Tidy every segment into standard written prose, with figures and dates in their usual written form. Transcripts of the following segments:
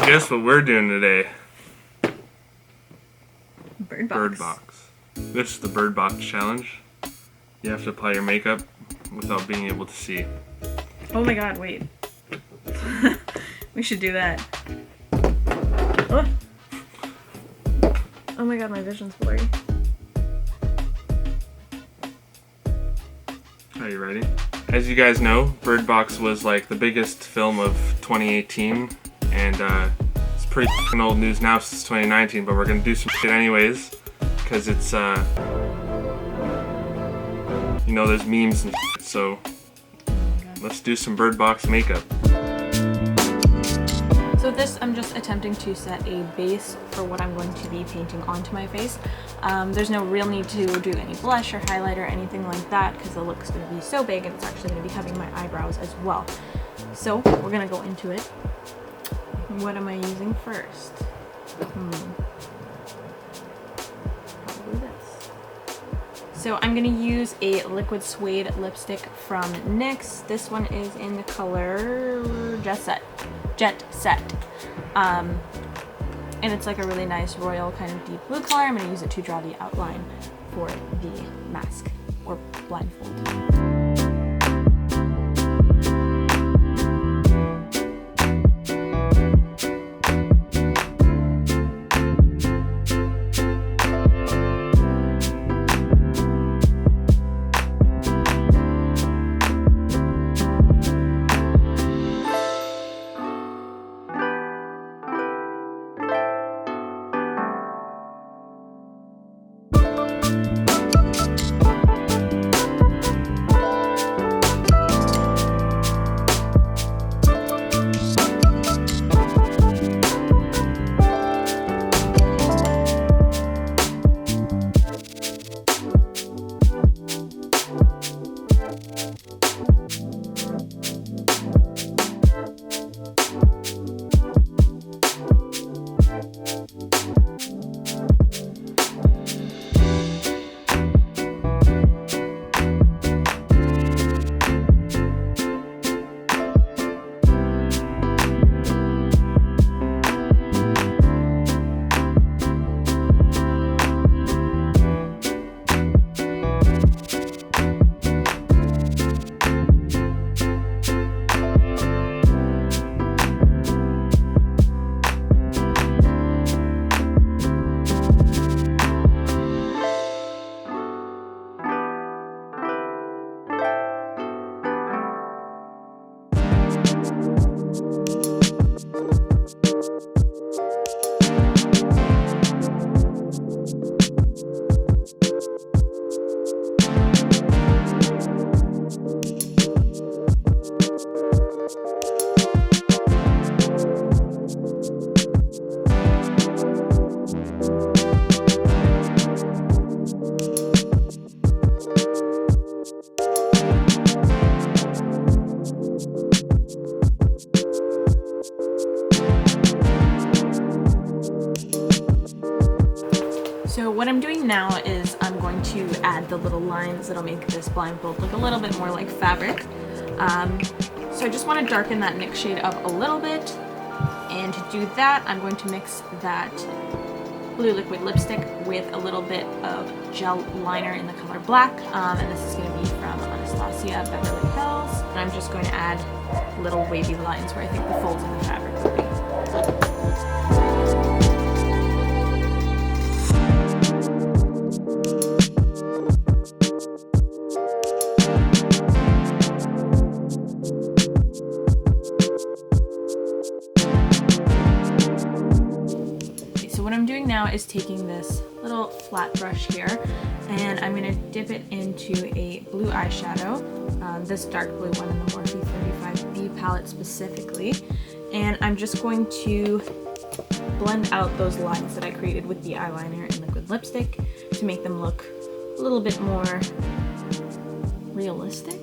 Guess what we're doing today? BIRDBOX. This is the BIRDBOX challenge. You have to apply your makeup without being able to see. Oh my god, wait. We should do that. Oh. Oh my god, my vision's blurry. Are you ready? As you guys know, BIRDBOX was like the biggest film of 2018, and it's pretty f***ing old news now since 2019, but we're gonna do some shit anyways, because it's, you know, there's memes and shit, so let's do some BIRDBOX makeup. So with this, I'm just attempting to set a base for what I'm going to be painting onto my face. There's no real need to do any blush or highlight or anything like that because the look's going to be so big and it's actually going to be covering my eyebrows as well. So we're going to go into it. What am I using first? Probably this. So I'm going to use a liquid suede lipstick from NYX. This one is in the color Jet Set. And it's like a really nice royal kind of deep blue color. I'm going to use it to draw the outline for the mask or blindfold. So what I'm doing now is I'm going to add the little lines that'll make this blindfold look a little bit more like fabric. So I just want to darken that NYX shade up a little bit, and to do that I'm going to mix that blue liquid lipstick with a little bit of gel liner in the color black, and this is going to be from Anastasia Beverly Hills, and I'm just going to add little wavy lines where I think the folds in the fabric will be. What I'm doing now is taking this little flat brush here and I'm going to dip it into a blue eyeshadow, this dark blue one in the Morphe 35B palette specifically, and I'm just going to blend out those lines that I created with the eyeliner and liquid lipstick to make them look a little bit more realistic.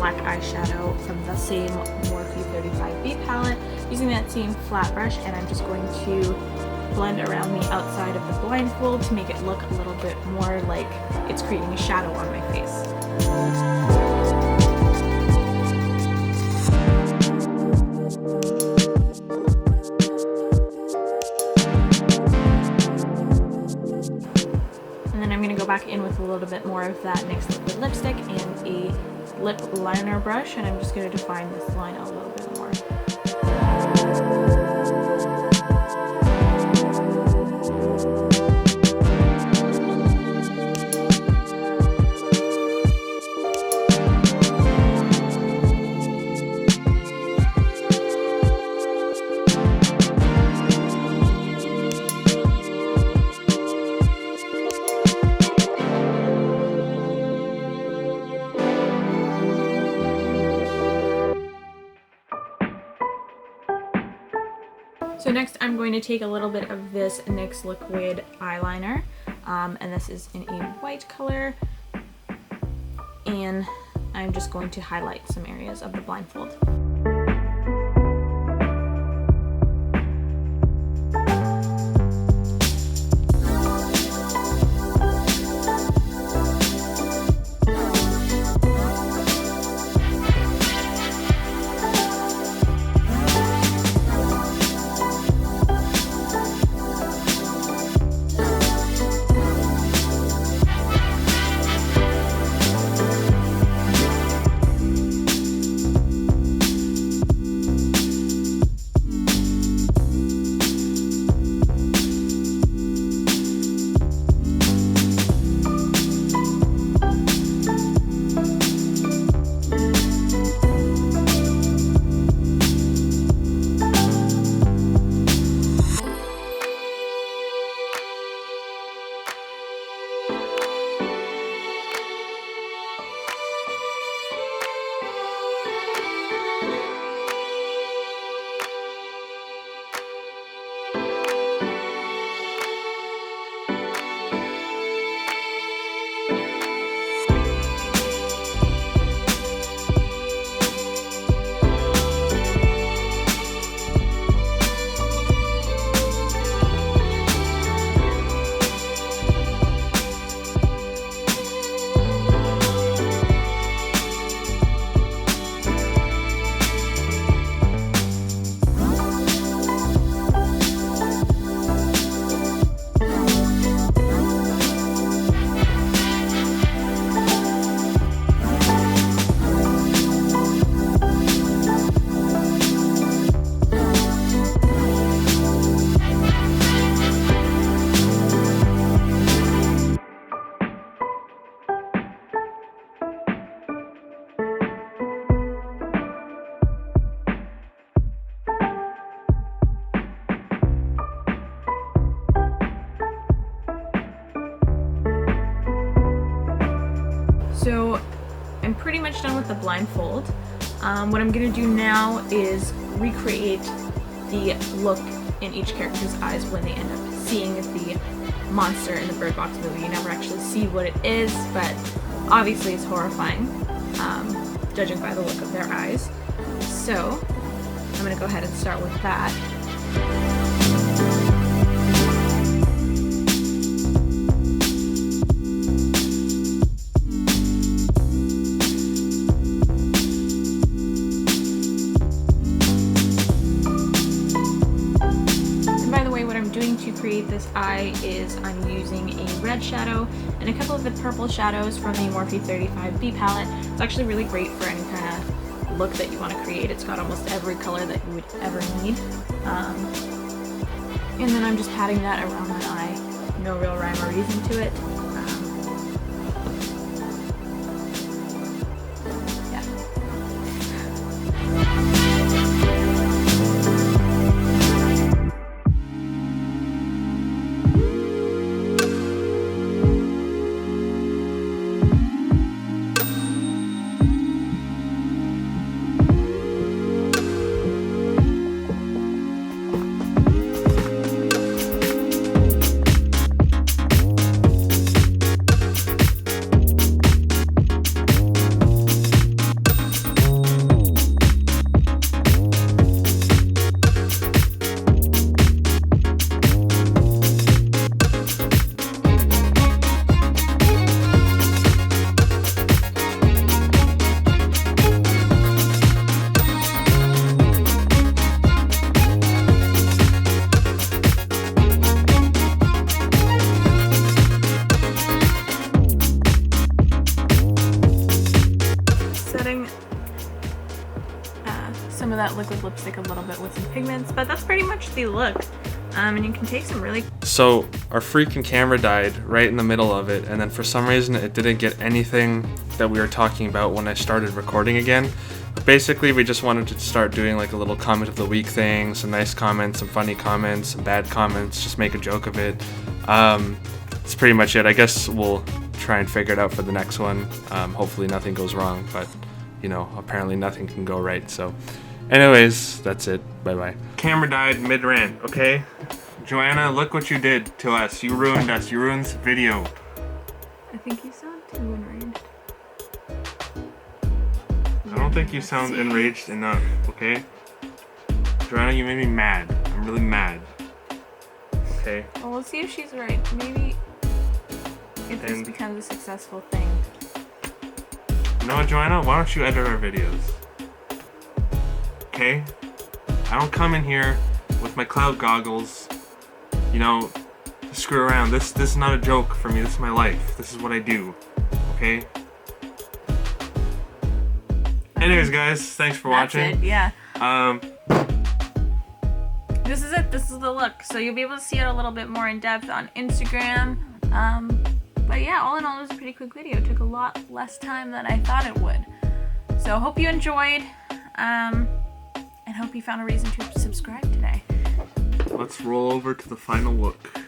black eyeshadow from the same Morphe 35B palette using that same flat brush, and I'm just going to blend around the outside of the blindfold to make it look a little bit more like it's creating a shadow on my face. Go back in with a little bit more of that NYX liquid lipstick and a lip liner brush, and I'm just going to define this line a little bit more. So next I'm going to take a little bit of this NYX liquid eyeliner, and this is in a white color, and I'm just going to highlight some areas of the blindfold. So I'm pretty much done with the blindfold. What I'm going to do now is recreate the look in each character's eyes when they end up seeing the monster in the Bird Box movie. You never actually see what it is, but obviously it's horrifying, judging by the look of their eyes. So I'm going to go ahead and start with that. To create this eye is I'm using a red shadow and a couple of the purple shadows from the Morphe 35B palette. It's actually really great for any kind of look that you want to create. It's got almost every color that you would ever need. And then I'm just patting that around my eye. No real rhyme or reason to it. some of that liquid lipstick a little bit with some pigments, but that's pretty much the look. And you can take some really... So our freaking camera died right in the middle of it, and then for some reason it didn't get anything that we were talking about when I started recording again. But basically we just wanted to start doing like a little comment of the week thing, some nice comments, some funny comments, some bad comments, just make a joke of it. That's pretty much it. I guess we'll try and figure it out for the next one. Hopefully nothing goes wrong, but you know, apparently nothing can go right, so anyways, that's it. Bye-bye. Camera died mid-rant, okay? Joanna, look what you did to us. You ruined us. You ruined this video. I think you sound too enraged. I don't think you sound enraged enough, okay? Joanna, you made me mad. I'm really mad. Okay? Well, we'll see if she's right. Maybe if this becomes a successful thing. You know what, Joanna? Why don't you edit our videos? Okay? I don't come in here with my cloud goggles, you know, to screw around. This is not a joke for me. This is my life. This is what I do. Okay? Anyways, guys, thanks for watching. That's it, yeah. This is it. This is the look. So you'll be able to see it a little bit more in depth on Instagram. But yeah, all in all, it was a pretty quick video. It took a lot less time than I thought it would. So hope you enjoyed. And hope you found a reason to subscribe today. Let's roll over to the final look.